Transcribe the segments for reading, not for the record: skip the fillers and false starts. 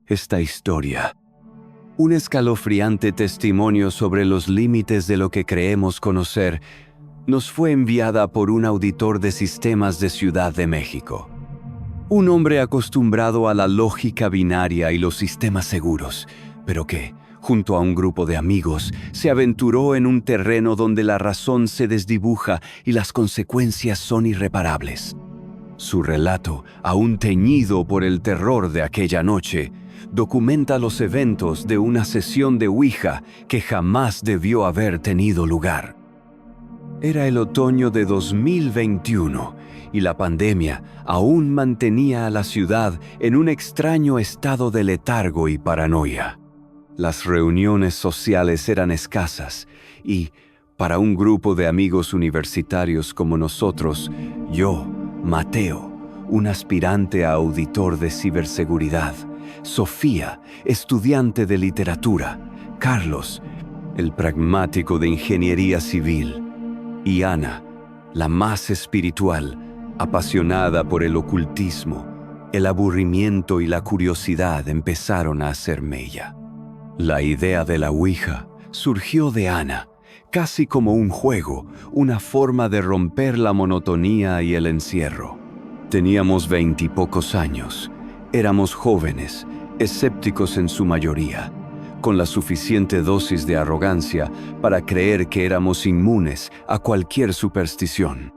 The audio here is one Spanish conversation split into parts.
esta historia. Un escalofriante testimonio sobre los límites de lo que creemos conocer nos fue enviada por un auditor de sistemas de Ciudad de México. Un hombre acostumbrado a la lógica binaria y los sistemas seguros, pero que, junto a un grupo de amigos, se aventuró en un terreno donde la razón se desdibuja y las consecuencias son irreparables. Su relato, aún teñido por el terror de aquella noche, documenta los eventos de una sesión de Ouija que jamás debió haber tenido lugar. Era el otoño de 2021 y la pandemia aún mantenía a la ciudad en un extraño estado de letargo y paranoia. Las reuniones sociales eran escasas y, para un grupo de amigos universitarios como nosotros, yo, Mateo, un aspirante a auditor de ciberseguridad, Sofía, estudiante de literatura, Carlos, el pragmático de ingeniería civil, y Ana, la más espiritual, apasionada por el ocultismo, el aburrimiento y la curiosidad empezaron a hacer mella. La idea de la Ouija surgió de Ana, casi como un juego, una forma de romper la monotonía y el encierro. Teníamos 20 y pocos años, éramos jóvenes, escépticos en su mayoría, con la suficiente dosis de arrogancia para creer que éramos inmunes a cualquier superstición.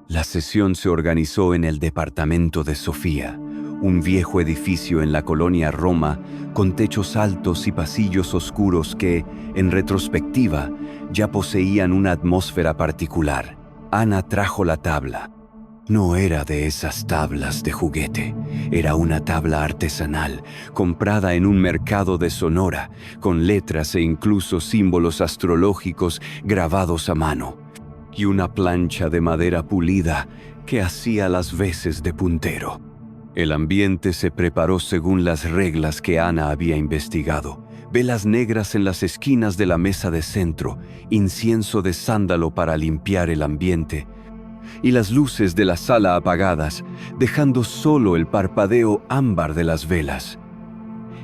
La sesión se organizó en el departamento de Sofía, un viejo edificio en la colonia Roma con techos altos y pasillos oscuros que, en retrospectiva, ya poseían una atmósfera particular. Ana trajo la tabla. No era de esas tablas de juguete, era una tabla artesanal, comprada en un mercado de Sonora, con letras e incluso símbolos astrológicos grabados a mano, y una plancha de madera pulida que hacía las veces de puntero. El ambiente se preparó según las reglas que Ana había investigado. Velas negras en las esquinas de la mesa de centro, incienso de sándalo para limpiar el ambiente, y las luces de la sala apagadas, dejando solo el parpadeo ámbar de las velas.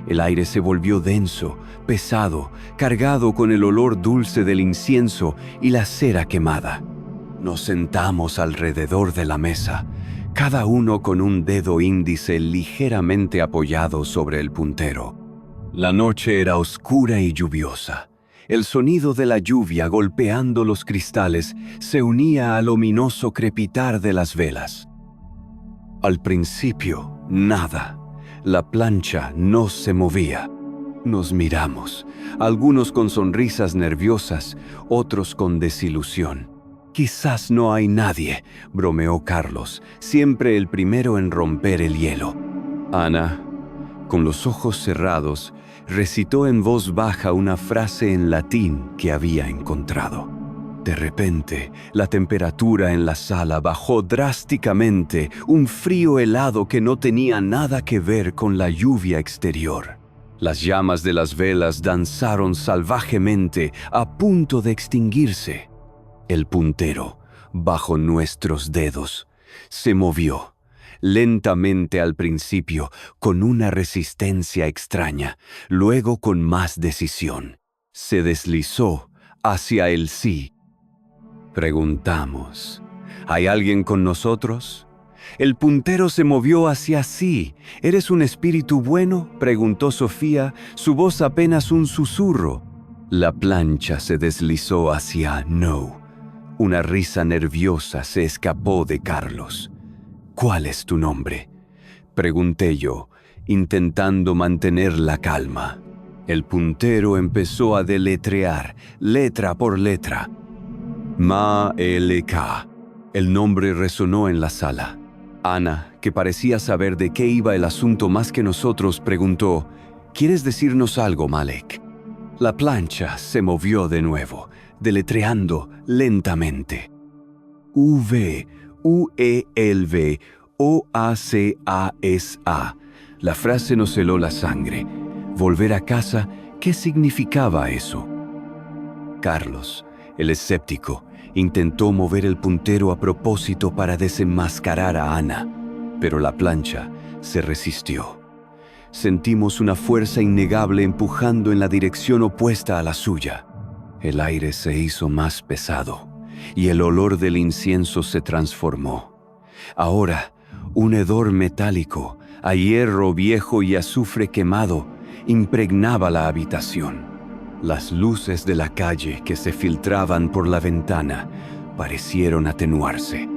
El aire se volvió denso, pesado, cargado con el olor dulce del incienso y la cera quemada. Nos sentamos alrededor de la mesa, cada uno con un dedo índice ligeramente apoyado sobre el puntero. La noche era oscura y lluviosa. El sonido de la lluvia golpeando los cristales se unía al ominoso crepitar de las velas. Al principio, nada. La plancha no se movía. Nos miramos, algunos con sonrisas nerviosas, otros con desilusión. «Quizás no hay nadie», bromeó Carlos, siempre el primero en romper el hielo. Ana, con los ojos cerrados, recitó en voz baja una frase en latín que había encontrado. De repente, la temperatura en la sala bajó drásticamente, un frío helado que no tenía nada que ver con la lluvia exterior. Las llamas de las velas danzaron salvajemente, a punto de extinguirse. El puntero, bajo nuestros dedos, se movió, lentamente al principio, con una resistencia extraña, luego con más decisión. Se deslizó hacia el sí. Preguntamos, ¿hay alguien con nosotros? El puntero se movió hacia sí. ¿Eres un espíritu bueno?, preguntó Sofía, su voz apenas un susurro. La plancha se deslizó hacia no. Una risa nerviosa se escapó de Carlos. «¿Cuál es tu nombre?», pregunté yo, intentando mantener la calma. El puntero empezó a deletrear, letra por letra. Ma-L-K. El nombre resonó en la sala. Ana, que parecía saber de qué iba el asunto más que nosotros, preguntó, «¿Quieres decirnos algo, Malek?». La plancha se movió de nuevo, deletreando lentamente. V-U-E-L-V-O-A-C-A-S-A. La frase nos heló la sangre. Volver a casa, ¿qué significaba eso? Carlos, el escéptico, intentó mover el puntero a propósito para desenmascarar a Ana, pero la plancha se resistió. sentimos una fuerza innegable empujando en la dirección opuesta a la suya. El aire se hizo más pesado y el olor del incienso se transformó. Ahora, un hedor metálico, a hierro viejo y azufre quemado, impregnaba la habitación. Las luces de la calle que se filtraban por la ventana parecieron atenuarse.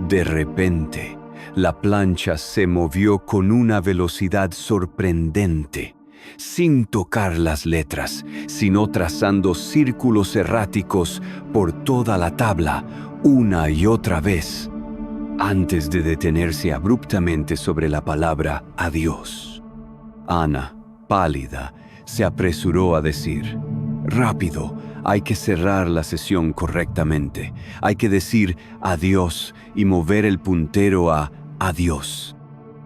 De repente, la plancha se movió con una velocidad sorprendente, sin tocar las letras, sino trazando círculos erráticos por toda la tabla, una y otra vez, antes de detenerse abruptamente sobre la palabra adiós. Ana, pálida, se apresuró a decir: «Rápido, hay que cerrar la sesión correctamente. Hay que decir adiós y mover el puntero a adiós».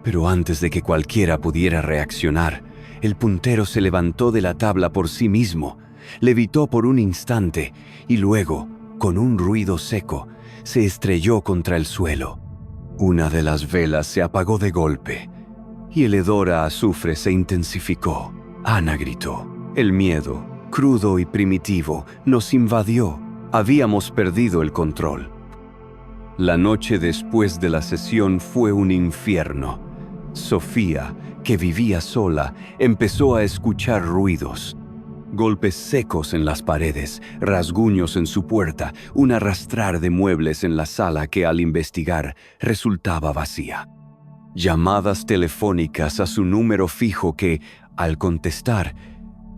Pero antes de que cualquiera pudiera reaccionar, el puntero se levantó de la tabla por sí mismo, levitó por un instante y luego, con un ruido seco, se estrelló contra el suelo. Una de las velas se apagó de golpe y el hedor a azufre se intensificó. Ana gritó. El miedo, crudo y primitivo, nos invadió. Habíamos perdido el control. La noche después de la sesión fue un infierno. Sofía, que vivía sola, empezó a escuchar ruidos. Golpes secos en las paredes, rasguños en su puerta, un arrastrar de muebles en la sala que al investigar resultaba vacía. Llamadas telefónicas a su número fijo que, al contestar,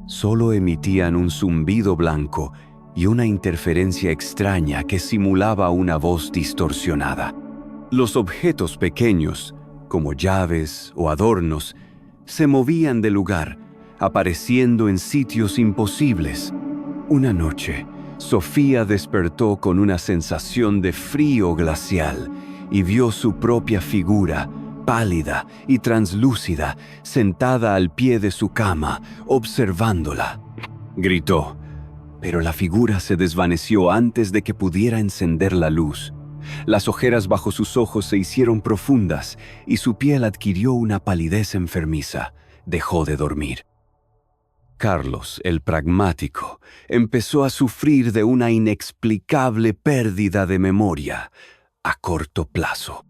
solo emitían un zumbido blanco y una interferencia extraña que simulaba una voz distorsionada. Los objetos pequeños, como llaves o adornos, se movían de lugar, apareciendo en sitios imposibles. Una noche, Sofía despertó con una sensación de frío glacial y vio su propia figura, pálida y translúcida, sentada al pie de su cama, observándola. Gritó, pero la figura se desvaneció antes de que pudiera encender la luz. Las ojeras bajo sus ojos se hicieron profundas y su piel adquirió una palidez enfermiza. Dejó de dormir. Carlos, el pragmático, empezó a sufrir de una inexplicable pérdida de memoria a corto plazo.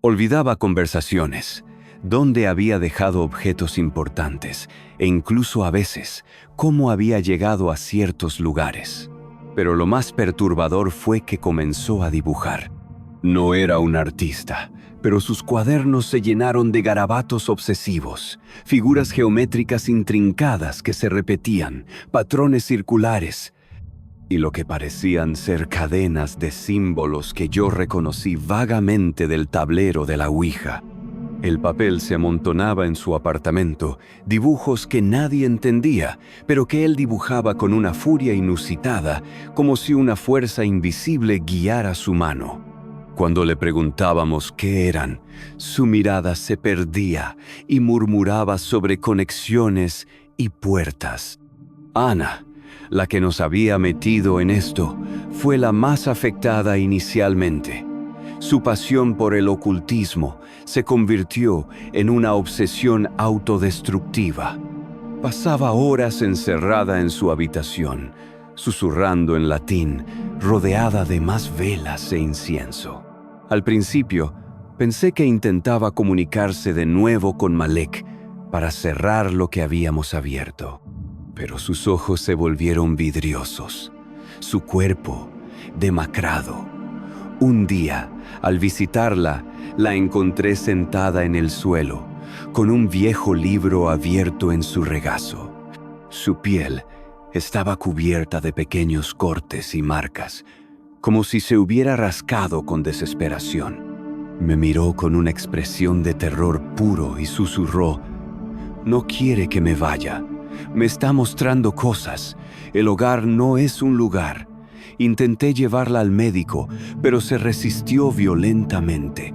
Olvidaba conversaciones, dónde había dejado objetos importantes e incluso a veces cómo había llegado a ciertos lugares. Pero lo más perturbador fue que comenzó a dibujar. No era un artista, pero sus cuadernos se llenaron de garabatos obsesivos, figuras geométricas intrincadas que se repetían, patrones circulares, y lo que parecían ser cadenas de símbolos que yo reconocí vagamente del tablero de la Ouija. El papel se amontonaba en su apartamento, dibujos que nadie entendía, pero que él dibujaba con una furia inusitada, como si una fuerza invisible guiara su mano. Cuando le preguntábamos qué eran, su mirada se perdía y murmuraba sobre conexiones y puertas. Ana, la que nos había metido en esto, fue la más afectada inicialmente. Su pasión por el ocultismo se convirtió en una obsesión autodestructiva. Pasaba horas encerrada en su habitación, susurrando en latín, rodeada de más velas e incienso. Al principio, pensé que intentaba comunicarse de nuevo con Malek para cerrar lo que habíamos abierto. Pero sus ojos se volvieron vidriosos, su cuerpo demacrado. Un día, al visitarla, la encontré sentada en el suelo, con un viejo libro abierto en su regazo. Su piel estaba cubierta de pequeños cortes y marcas, como si se hubiera rascado con desesperación. Me miró con una expresión de terror puro y susurró, «No quiere que me vaya. Me está mostrando cosas. El hogar no es un lugar. Intenté llevarla al médico, pero se resistió violentamente.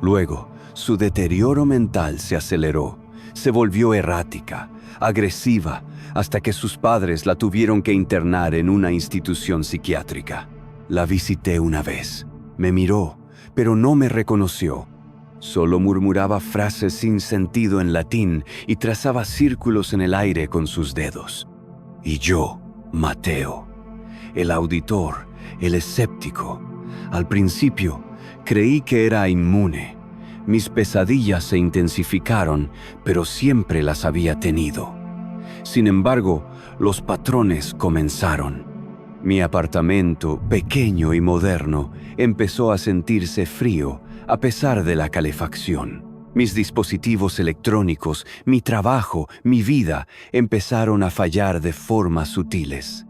Luego, su deterioro mental se aceleró. Se volvió errática, agresiva, hasta que sus padres la tuvieron que internar en una institución psiquiátrica. La visité una vez. Me miró, pero no me reconoció. Solo murmuraba frases sin sentido en latín y trazaba círculos en el aire con sus dedos. Y yo, Mateo, el auditor, el escéptico, al principio creí que era inmune. Mis pesadillas se intensificaron, pero siempre las había tenido. Sin embargo, los patrones comenzaron. Mi apartamento, pequeño y moderno, empezó a sentirse frío a pesar de la calefacción. Mis dispositivos electrónicos, mi trabajo, mi vida empezaron a fallar de formas sutiles.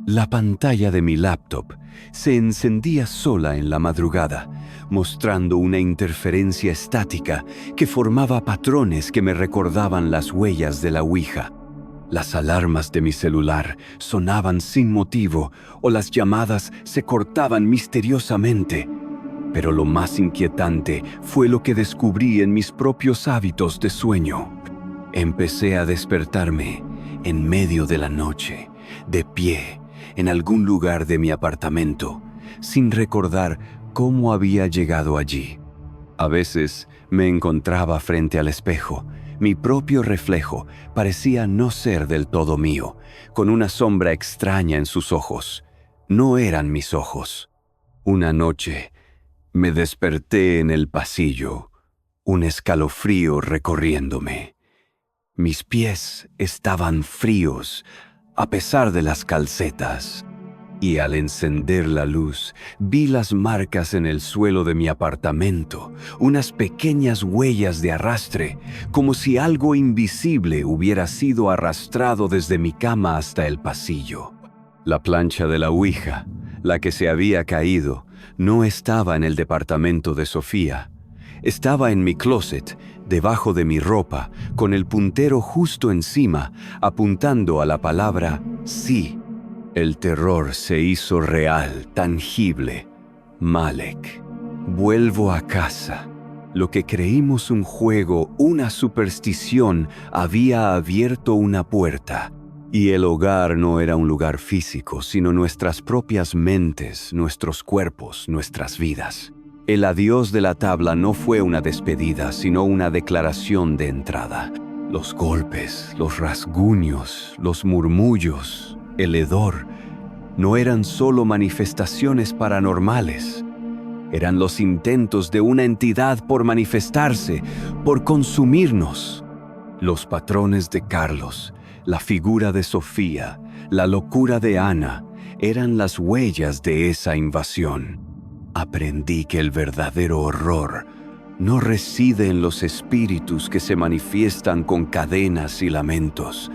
La pantalla de mi laptop se encendía sola en la madrugada, mostrando una interferencia estática que formaba patrones que me recordaban las huellas de la Ouija. Las alarmas de mi celular sonaban sin motivo o las llamadas se cortaban misteriosamente. Pero lo más inquietante fue lo que descubrí en mis propios hábitos de sueño. Empecé a despertarme en medio de la noche, de pie, en algún lugar de mi apartamento, sin recordar cómo había llegado allí. A veces me encontraba frente al espejo. Mi propio reflejo parecía no ser del todo mío, con una sombra extraña en sus ojos. No eran mis ojos. Una noche me desperté en el pasillo, un escalofrío recorriéndome. Mis pies estaban fríos, a pesar de las calcetas, y al encender la luz, vi las marcas en el suelo de mi apartamento, unas pequeñas huellas de arrastre, como si algo invisible hubiera sido arrastrado desde mi cama hasta el pasillo. La plancha de la Ouija, la que se había caído, no estaba en el departamento de Sofía. Estaba en mi closet, debajo de mi ropa, con el puntero justo encima, apuntando a la palabra sí. El terror se hizo real, tangible. Malek. Vuelvo a casa. Lo que creímos un juego, una superstición, había abierto una puerta. Y el hogar no era un lugar físico, sino nuestras propias mentes, nuestros cuerpos, nuestras vidas. El adiós de la tabla no fue una despedida, sino una declaración de entrada. Los golpes, los rasguños, los murmullos, el hedor, no eran solo manifestaciones paranormales. Eran los intentos de una entidad por manifestarse, por consumirnos. Los patrones de Carlos, la figura de Sofía, la locura de Ana, eran las huellas de esa invasión. Aprendí que el verdadero horror no reside en los espíritus que se manifiestan con cadenas y lamentos,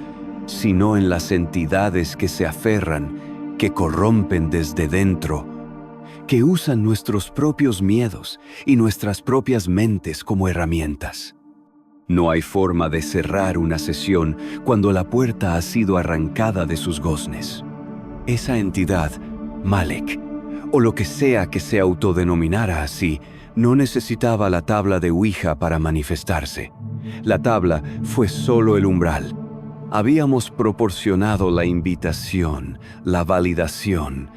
sino en las entidades que se aferran, que corrompen desde dentro, que usan nuestros propios miedos y nuestras propias mentes como herramientas. No hay forma de cerrar una sesión cuando la puerta ha sido arrancada de sus goznes. Esa entidad, Malek, o lo que sea que se autodenominara así, no necesitaba la tabla de Ouija para manifestarse. La tabla fue solo el umbral. Habíamos proporcionado la invitación, la validación,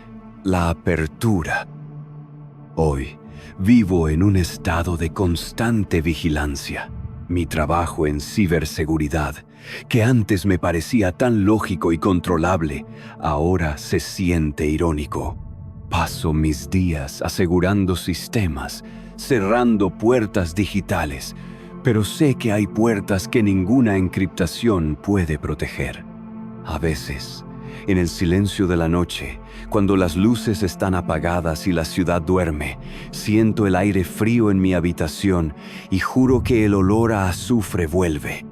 la apertura. Hoy vivo en un estado de constante vigilancia. Mi trabajo en ciberseguridad, que antes me parecía tan lógico y controlable, ahora se siente irónico. Paso mis días asegurando sistemas, cerrando puertas digitales, pero sé que hay puertas que ninguna encriptación puede proteger. A veces, en el silencio de la noche, cuando las luces están apagadas y la ciudad duerme, siento el aire frío en mi habitación y juro que el olor a azufre vuelve.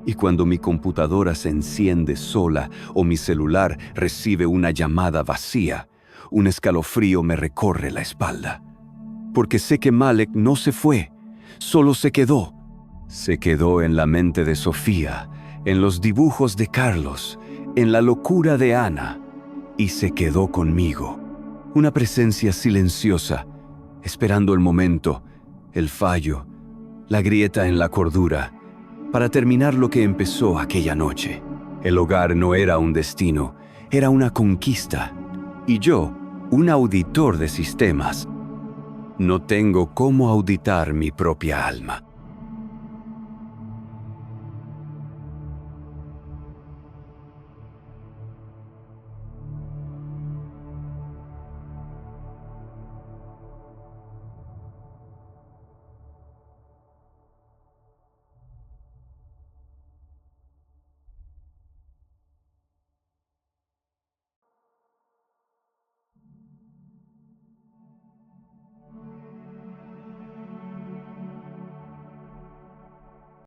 Y cuando mi computadora se enciende sola o mi celular recibe una llamada vacía, un escalofrío me recorre la espalda. Porque sé que Malek no se fue, solo se quedó. Se quedó en la mente de Sofía, en los dibujos de Carlos, en la locura de Ana, y se quedó conmigo. Una presencia silenciosa, esperando el momento, el fallo, la grieta en la cordura, para terminar lo que empezó aquella noche. El hogar no era un destino, era una conquista, y yo, un auditor de sistemas, No tengo cómo auditar mi propia alma.